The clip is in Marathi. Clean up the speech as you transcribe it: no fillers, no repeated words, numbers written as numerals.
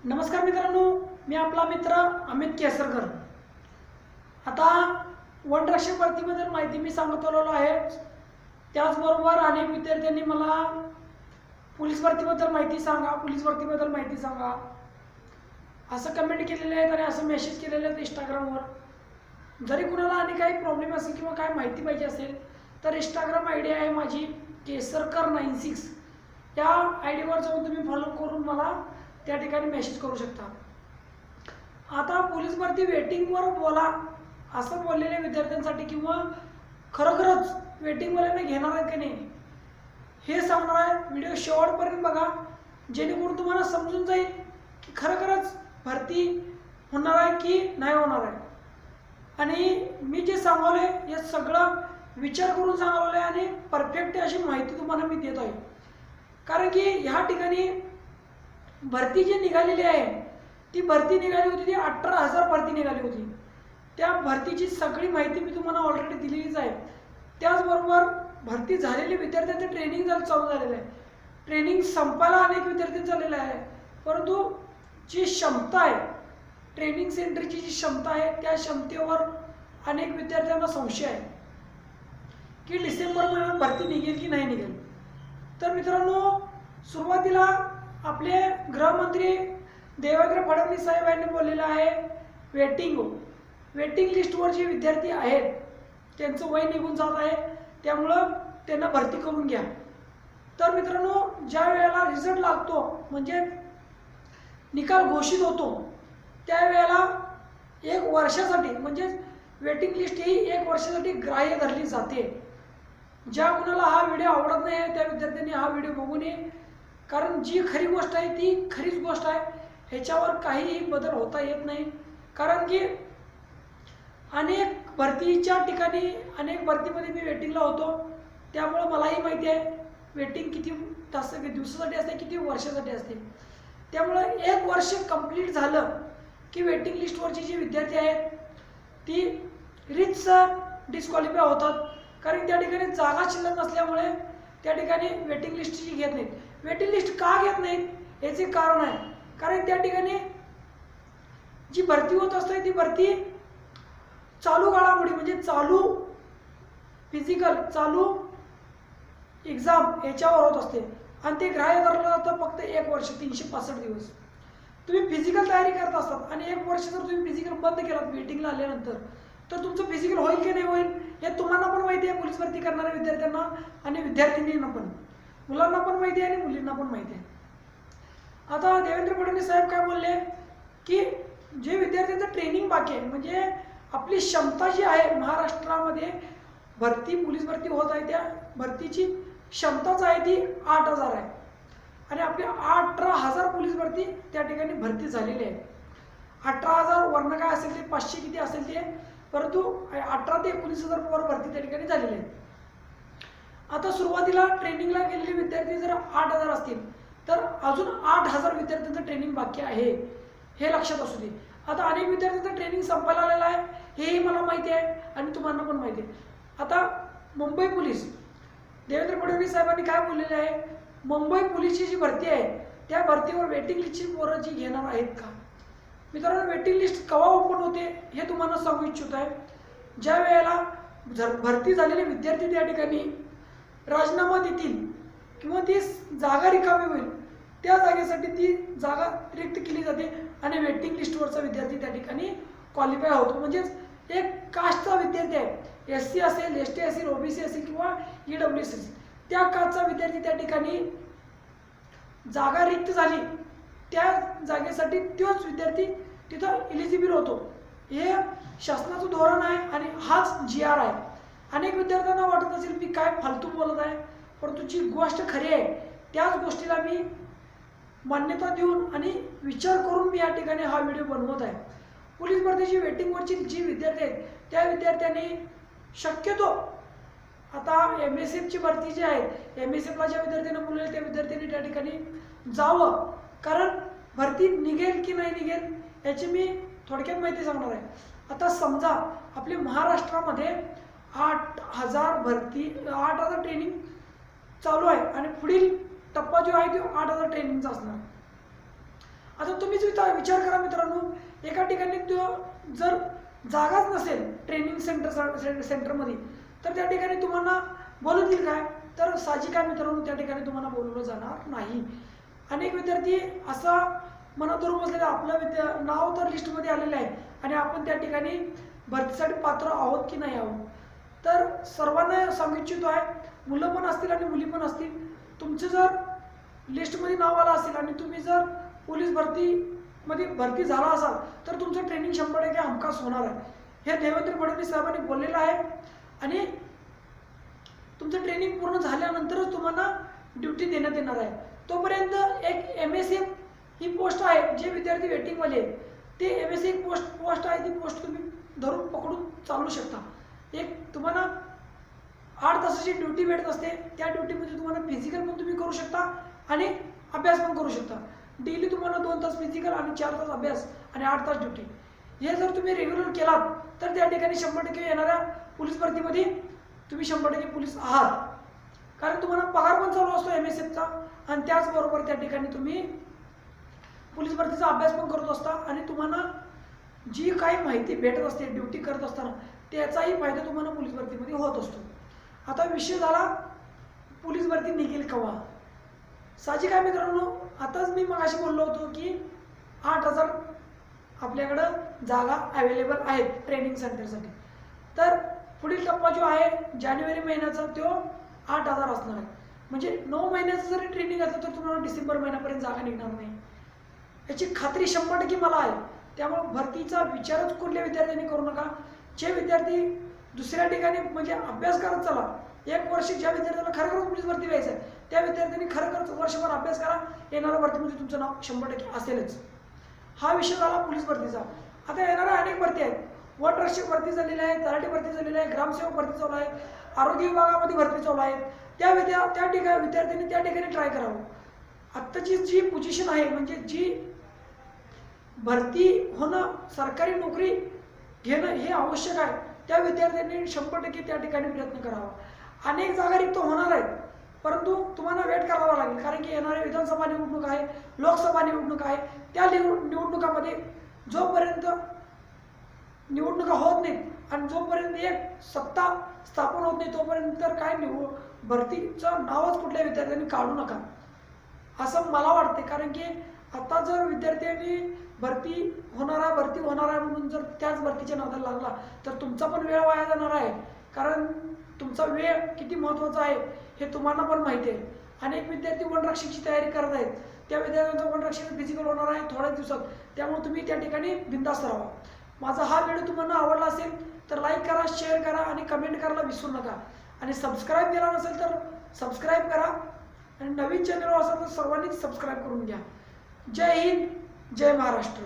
नमस्कार मित्रांनो, मी आपला मित्र अमित केसरकर। आता वनरक्षक भरतीबद्दल माहिती मी सांगत आलेलो आहे। त्याचबरोबर अनेक विद्यार्थ्यांनी मला पोलीस भरतीबद्दल माहिती सांगा असं कमेंट केलेले आहेत आणि असं मेसेज केलेले आहेत इंस्टाग्रामवर। जरी कुणाला आणि काही प्रॉब्लेम असेल किंवा काय माहिती पाहिजे असेल तर इंस्टाग्राम आयडी आहे माझी केसरकर96। त्या आयडीवर जाऊन तुम्ही फॉलो करून मला त्या ठिकाणी मेसेज करू शकता। आता पोलीस भरती वेटिंगवर बोला असं बोललेल्या विद्यार्थ्यांसाठी किंवा खरोखरच वेटिंगवाल्यांना घेणार आहेत की नाही हे सांगणार आहे। व्हिडिओ शेवटपर्यंत बघा जेणेकरून तुम्हाला समजून जाईल की खरोखरच भरती होणार आहे की नाही होणार आहे। आणि मी जे सांगवले हे सगळं विचार करून सांगवले आणि परफेक्ट अशी माहिती तुम्हाला मी देत आहे। कारण की ह्या ठिकाणी भरती जी निघालेली आहे ती भरती निघाली होती ती 18,000 भरती निघाली होती। त्या भरतीची सगळी माहिती मी तुम्हाला ऑलरेडी दिलेलीच आहे। त्याचबरोबर भरती झालेली विद्यार्थ्यांचं ट्रेनिंग चालू झालेलं आहे। ट्रेनिंग संपायला अनेक विद्यार्थी झालेलं आहे, परंतु जी क्षमता आहे ट्रेनिंग सेंटरची जी क्षमता आहे त्या क्षमतेवर अनेक विद्यार्थ्यांना संशय आहे की डिसेंबर महिन्यात भरती निघेल की नाही निघेल। तर मित्रांनो, सुरुवातीला आपले गृहमंत्री देवेंद्र फडणवीस साहेब यांनी बोललेलं आहे वेटिंग लिस्टवर जे विद्यार्थी आहेत त्यांचं वय निघून जात आहे, त्यामुळं त्यांना भरती करून घ्या। तर मित्रांनो, ज्या वेळेला रिझल्ट लागतो म्हणजे निकाल घोषित होतो त्यावेळेला 1 वर्षासाठी म्हणजे वेटिंग लिस्ट ही 1 वर्षासाठी ग्राह्य धरली जाते। ज्या कुणाला हा व्हिडिओ आवडत नाही त्या विद्यार्थ्यांनी हा व्हिडिओ बघू नये, कारण जी खरी गोष्ट आहे ती खरीच गोष्ट आहे। ह्याच्यावर काहीही बदल होता येत नाही, कारण की अनेक भरतीच्या ठिकाणी अनेक भरतीमध्ये मी वेटिंगला होतो, त्यामुळे मलाही माहिती आहे वेटिंग किती दिवसासाठी असते किती वर्षासाठी असते। त्यामुळे 1 वर्ष कंप्लीट झालं की वेटिंग लिस्टवरचे जे विद्यार्थी आहेत ती रीतसर डिस्क्वालिफाय होतात, कारण त्या ठिकाणी जागा शिल्लक नसल्यामुळे त्या ठिकाणी वेटिंग लिस्टची घेत नाहीत। वेटिंग लिस्ट का घेत नाहीत याचे कारण आहे, कारण त्या ठिकाणी जी भरती होत असते ती भरती चालू काळामुळे म्हणजे चालू फिजिकल चालू एक्झाम याच्यावर होत असते आणि ते ग्राह्य धरलं जातं फक्त 1 वर्ष 365 दिवस। तुम्ही फिजिकल तयारी करत असतात आणि 1 वर्ष जर तुम्ही फिजिकल बंद केलात वेटिंगला आल्यानंतर तर तुमचं फिजिकल होईल की नाही होईल हे तुम्हाला पण माहिती आहे, पोलीस भरती करणाऱ्या विद्यार्थ्यांना आणि विद्यार्थिनींना पण, मुलांना पण माहिती आहे आणि मुलींना पण माहिती आहे। आता देवेंद्र फडणवीस साहेब काय बोलले की जे विद्यार्थ्यांचं ट्रेनिंग बाकी आहे म्हणजे आपली क्षमता जी आहे महाराष्ट्रामध्ये भरती पोलीस भरती होत आहे त्या भरतीची क्षमताच आहे ती 8,000 आहे आणि आपली 18,000 पोलीस भरती त्या ठिकाणी भरती झालेली आहे। 18,000 वर्ण काय असेल ते 500 किती असेल ते, परंतु 18 ते 19,000 वर भरती त्या ठिकाणी झालेली आहे। आता सुरुवातीला ट्रेनिंगला गेलेले विद्यार्थी जर 8,000 असतील तर अजून 8,000 विद्यार्थ्यांचं ट्रेनिंग बाकी आहे, हे लक्षात असू दे। आता अनेक विद्यार्थ्यांचं ट्रेनिंग संपायला आलेलं आहे हेही मला माहिती आहे आणि तुम्हाला पण माहिती आहे। आता मुंबई पोलीस देवेंद्र फडणवीस साहेबांनी काय बोललेले आहे, मुंबई पोलीसची जी भरती आहे त्या भरतीवर वेटिंग लिस्टची पोरं जी घेणार आहेत का? मित्रांनो, वेटिंग लिस्ट केव्हा ओपन होते हे तुम्हाला सांगू इच्छित आहे। ज्या वेळेला भरती झालेले विद्यार्थी त्या ठिकाणी राजीनामा देतील किंवा ती जागा रिकामी होईल त्या जागेसाठी ती जागा रिक्त केली जाते आणि वेटिंग लिस्टवरचा विद्यार्थी त्या ठिकाणी क्वालिफाय होतो। म्हणजेच एक कास्टचा विद्यार्थी आहे, SC असेल, ST असेल, OBC असेल किंवा EWS असेल, त्या कास्टचा विद्यार्थी त्या ठिकाणी जागा रिक्त झाली त्या जागेसाठी तोच विद्यार्थी तिथं एलिजिबल होतो। हे शासनाचं धोरण आहे आणि हाच GR आहे। अनेक विद्यार्थ्यांना वाटत असेल मी काय फालतू बोलत आहे, परंतु जी गोष्ट खरी आहे त्याच गोष्टीला मी मान्यता देऊन आणि विचार करून मी या ठिकाणी हा व्हिडिओ बनवत आहे। पोलीस भरतीची वेटिंगवरची जी विद्यार्थी आहेत त्या विद्यार्थ्यांनी शक्यतो आता MSFची भरती जी आहे MSFला ज्या विद्यार्थ्यांना बोलले त्या विद्यार्थ्यांनी त्या ठिकाणी जावं, कारण भरती निघेल की नाही निघेल याची मी थोडक्यात माहिती सांगणार आहे। आता समजा आपल्या महाराष्ट्रामध्ये 8,000 भरती 8,000 ट्रेनिंग चालू आहे आणि पुढील टप्पा जो आहे तो 8,000 ट्रेनिंगचा असणार। आता तुम्हीच विचार करा मित्रांनो, एका ठिकाणी जर जागाच नसेल ट्रेनिंग सेंटरमध्ये, तर त्या ठिकाणी तुम्हाला बोलवतील काय? तर साहजिक आहे मित्रांनो, त्या ठिकाणी तुम्हाला बोलवलं जाणार नाही. अनेक विद्यार्थी असा मनात धरून बसलेले, आपलं नाव तर लिस्टमध्ये आलेलं आहे आणि आपण त्या ठिकाणी भरतीसाठी पात्र आहोत की नाही आहोत. तर सर्वांना सांगू इच्छितो आहे, मुलं पण असतील आणि मुली पण असतील, तुमचं जर लिस्टमध्ये नाव आलं असेल आणि तुम्ही जर पोलीस भरतीमध्ये भरती झाला असाल, तर तुमचं ट्रेनिंग 100% हमखास होणार आहे. हे देवेंद्र फडणवीस साहेबांनी बोललेलं आहे. आणि तुमचं ट्रेनिंग पूर्ण झाल्यानंतरच तुम्हाला ड्युटी देण्यात येणार आहे. तोपर्यंत एक MSF ही पोस्ट आहे, जे विद्यार्थी वेटिंगमध्ये आहेत ते MSF पोस्ट आहे, ती पोस्ट तुम्ही धरून पकडून चालू शकता. एक तुम्हाला 8 तासाची ड्युटी भेटत असते. त्या ड्युटीमध्ये तुम्हाला फिजिकल पण तुम्ही करू शकता आणि अभ्यास पण करू शकता. डेली तुम्हाला 2 तास फिजिकल आणि 4 तास अभ्यास आणि 8 तास ड्युटी. हे जर तुम्ही रेग्युलर केलात तर त्या ठिकाणी 100% येणाऱ्या पोलीस भरतीमध्ये तुम्ही 100% पोलीस आहात. कारण तुम्हाला पगार पण चालू असतो MSFचा आणि त्याचबरोबर त्या ठिकाणी तुम्ही पोलीस भरतीचा अभ्यास पण करत असता आणि तुम्हाला जी काही माहिती भेटत असते ड्युटी करत असताना, त्याचाही फायदा तुम्हाला पोलीस भरतीमध्ये होत असतो. आता विषय झाला पोलीस भरती निघेल केव्हा. साहजिक आहे मित्रांनो, आताच मी मगाशी बोललो होतो की 8,000 आपल्याकडं जागा अवेलेबल आहेत ट्रेनिंग सेंटरसाठी. तर पुढील टप्पा जो आहे जानेवारी महिन्याचा, तो 8,000 असणार आहे. म्हणजे 9 महिन्याचं जरी ट्रेनिंग असलं तर तुम्हाला डिसेंबर महिन्यापर्यंत जागा निघणार नाही, याची खात्री 100% मला आहे. त्यामुळे भरतीचा विचारच कुठल्या विद्यार्थ्यांनी करू नका. जे विद्यार्थी दुसऱ्या ठिकाणी म्हणजे अभ्यास करत चला, 1 वर्ष ज्या विद्यार्थ्याला खरोखर पोलीस भरती व्हायचं आहे त्या विद्यार्थ्यांनी खरोखर वर्षभर अभ्यास करा. येणाऱ्या भरतीमध्ये तुमचं नाव 100% असेलच. हा विषय झाला पोलीस भरतीचा. आता येणाऱ्या अनेक भरती आहेत. वनरक्षक भरती झालेली आहे, तलाठी भरती झालेली आहे, ग्रामसेवक भरती चालू आहे, आरोग्य विभागामध्ये भरती चालू आहे. त्या ठिकाणी विद्यार्थ्यांनी त्या ठिकाणी ट्राय करावं. आत्ताची जी पोझिशन आहे, म्हणजे जी भरती होणं, सरकारी नोकरी घेणं हे आवश्यक आहे, त्या विद्यार्थ्यांनी 100% त्या ठिकाणी प्रयत्न करावा. अनेक जागा रिक्त होणार आहेत, परंतु तुम्हाला वेट करावा लागेल. कारण की येणाऱ्या विधानसभा निवडणूक आहे, लोकसभा निवडणूक आहे. त्या निवडणुकामध्ये जोपर्यंत निवडणुका होत नाहीत आणि जोपर्यंत एक सत्ता स्थापन होत नाही, तोपर्यंत तर काय भरतीचं नावच कुठल्या विद्यार्थ्यांनी काढू नका असं मला वाटते. कारण की आता जर विद्यार्थ्यांनी भरती होणार आहे म्हणून जर त्याच भरतीच्या नादाला लागला तर तुमचा पण वेळ वाया जाणार आहे. कारण तुमचा वेळ किती महत्त्वाचा आहे हे तुम्हाला पण माहिती आहे. अनेक विद्यार्थी वनरक्षकची तयारी करत आहेत, त्या विद्यार्थ्यांचं वनरक्षक फिजिकल होणार आहे थोड्याच दिवसात. त्यामुळे तुम्ही त्या ठिकाणी बिनधास्त राहा. माझा हा व्हिडिओ तुम्हाला आवडला असेल तर लाईक करा, शेअर करा आणि कमेंट करायला विसरू नका. आणि सबस्क्राईब केला नसेल तर सबस्क्राईब करा आणि नवीन चॅनल असेल तर सर्वांनीच सबस्क्राईब करून घ्या. जय हिंद, जय महाराष्ट्र.